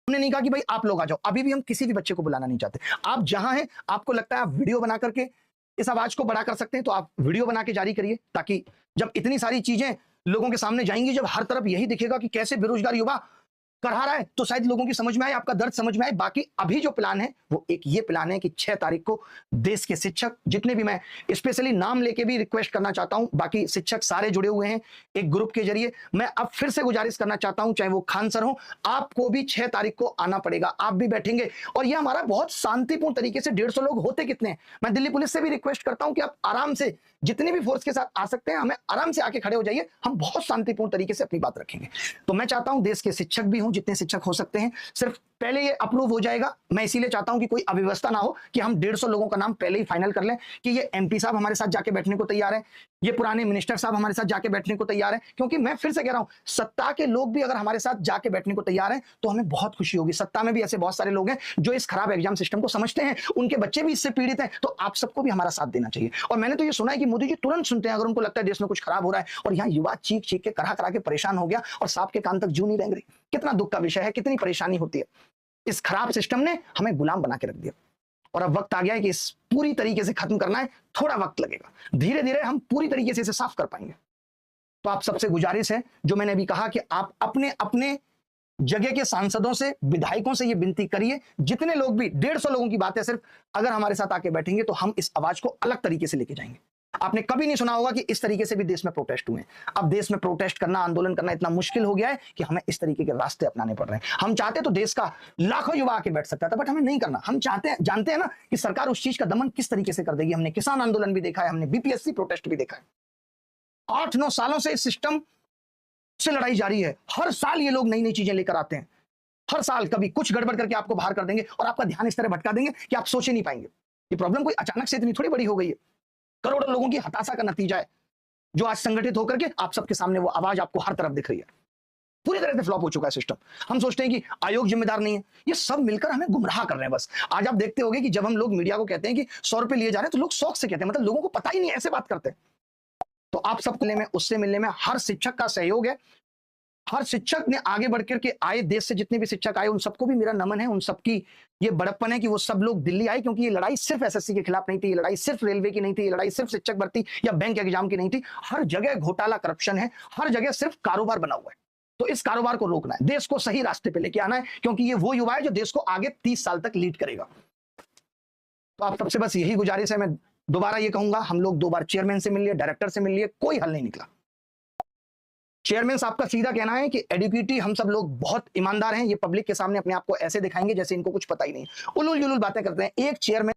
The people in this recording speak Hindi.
हमने नहीं कहा कि भाई आप लोग आ जाओ, अभी भी हम किसी भी बच्चे को बुलाना नहीं चाहते। आप जहां हैं, आपको लगता है आप वीडियो बना करके इस आवाज को बड़ा कर सकते हैं, तो आप वीडियो बना के जारी करिए, ताकि जब इतनी सारी चीजें लोगों के सामने जाएंगी, जब हर तरफ यही दिखेगा कि कैसे बेरोजगार युवा करहा रहा है, तो शायद लोगों की समझ में आए, आपका दर्द समझ में आए। बाकी अभी जो प्लान है वो एक ये प्लान है कि 6 तारीख को देश के शिक्षक जितने भी, मैं स्पेशली नाम लेके भी रिक्वेस्ट करना चाहता हूं, बाकी शिक्षक सारे जुड़े हुए हैं एक ग्रुप के जरिए। मैं अब फिर से गुजारिश करना चाहता हूं, चाहे वो खान सर हो, आपको भी 6 तारीख को आना पड़ेगा। आप भी बैठेंगे और ये हमारा बहुत शांतिपूर्ण तरीके से, 150 लोग होते कितने हैं, मैं दिल्ली पुलिस से भी रिक्वेस्ट करता हूं कि आप आराम से जितने भी फोर्स के साथ आ सकते हैं, हमें आराम से आके खड़े हो जाइए, हम बहुत शांतिपूर्ण तरीके से अपनी बात रखेंगे। तो मैं चाहता हूं देश के शिक्षक भी हों, जितने शिक्षक हो सकते हैं, सिर्फ पहले ये अप्रूव हो जाएगा। मैं इसीलिए चाहता हूं कि कोई अव्यवस्था ना हो कि हम 150 लोगों का नाम पहले ही फाइनल कर लें कि ये एमपी साहब हमारे साथ जाके बैठने को तैयार है, ये पुराने मिनिस्टर साहब हमारे साथ जाके बैठने को तैयार है। क्योंकि मैं फिर से कह रहा हूं, सत्ता के लोग भी अगर हमारे साथ जाके बैठने को तैयार हैं तो हमें बहुत खुशी होगी। सत्ता में भी ऐसे बहुत सारे लोग हैं जो इस खराब एग्जाम सिस्टम को समझते हैं, उनके बच्चे भी इससे पीड़ित हैं, तो आप सबको भी हमारा साथ देना चाहिए। और मैंने तो ये सुना है कि मोदी जी तुरंत सुनते हैं अगर उनको लगता है देश में कुछ खराब हो रहा है, और यहाँ युवा चीख चीख के करा करा के परेशान हो गया और सांप के कान तक जू नहीं रेंग रही। कितना दुख का विषय है, कितनी परेशानी होती है। इस खराब सिस्टम ने हमें गुलाम बना के रख दिया और अब वक्त आ गया है कि इस पूरी तरीके से खत्म करना है। थोड़ा वक्त लगेगा, धीरे धीरे हम पूरी तरीके से इसे साफ कर पाएंगे। तो आप सबसे गुजारिश है, जो मैंने अभी कहा, कि आप अपने अपने जगह के सांसदों से, विधायकों से ये विनती करिए, जितने लोग भी, 150 लोगों की बात है सिर्फ, अगर हमारे साथ आके बैठेंगे तो हम इस आवाज को अलग तरीके से लेके जाएंगे। आपने कभी नहीं सुना होगा कि इस तरीके से भी देश में प्रोटेस्ट हुए। अब देश में प्रोटेस्ट करना, आंदोलन करना इतना मुश्किल हो गया है कि हमें इस तरीके के रास्ते अपनाने पड़ रहे हैं। हम चाहते तो देश का लाखों युवा आके बैठ सकता था, बट हमें नहीं करना। हम जानते हैं ना कि सरकार उस चीज का दमन किस तरीके से कर देगी। हमने किसान आंदोलन भी देखा है, हमने बीपीएससी प्रोटेस्ट भी देखा है। 8-9 सालों से इस सिस्टम से लड़ाई जारी है। हर साल ये लोग नई नई चीजें लेकर आते हैं, हर साल कभी कुछ गड़बड़ करके आपको बाहर कर देंगे और आपका ध्यान इस तरह भटका देंगे कि आप सोच ही नहीं पाएंगे। ये प्रॉब्लम कोई अचानक से इतनी थोड़ी बड़ी हो गई है, करोड़ों लोगों की हताशा का नतीजा है, जो आज संगठित होकर के आप सबके सामने वो आवाज आपको हर तरफ दिख रही है। पूरी तरह से फ्लॉप हो चुका है सिस्टम। हम सोचते हैं कि आयोग जिम्मेदार नहीं है, ये सब मिलकर हमें गुमराह कर रहे हैं बस। आज आप देखते होंगे कि जब हम लोग मीडिया को कहते हैं कि 100 रुपए लिए जा रहे हैं, तो लोग शौक से कहते हैं, मतलब लोगों को पता ही नहीं, ऐसे बात करते हैं। तो आप सबको में, उससे मिलने में हर शिक्षक का सहयोग है। हर शिक्षक ने आगे बढ़ करके आए, देश से जितने भी शिक्षक आए उन सबको भी मेरा नमन है। उन सबकी ये बड़प्पन है कि वो सब लोग दिल्ली आए, क्योंकि ये लड़ाई सिर्फ एसएससी के खिलाफ नहीं थी, ये लड़ाई सिर्फ रेलवे की नहीं थी, ये लड़ाई सिर्फ शिक्षक भर्ती या बैंक एग्जाम की नहीं थी। हर जगह घोटाला, करप्शन है, हर जगह सिर्फ कारोबार बना हुआ है। तो इस कारोबार को रोकना है, देश को सही रास्ते पे लेके आना है, क्योंकि ये वो युवा है जो देश को आगे 30 साल तक लीड करेगा। तो आप सबसे बस यही गुजारिश है। मैं दोबारा ये कहूंगा, हम लोग 2 बार चेयरमैन से मिल लिए, डायरेक्टर से मिल लिए, कोई हल नहीं निकला। चेयरमैन साहब का सीधा कहना है कि एडुकेटी हम सब लोग बहुत ईमानदार हैं, ये पब्लिक के सामने अपने आप को ऐसे दिखाएंगे जैसे इनको कुछ पता ही नहीं, उलूल जुलूल बातें करते हैं। एक चेयरमैन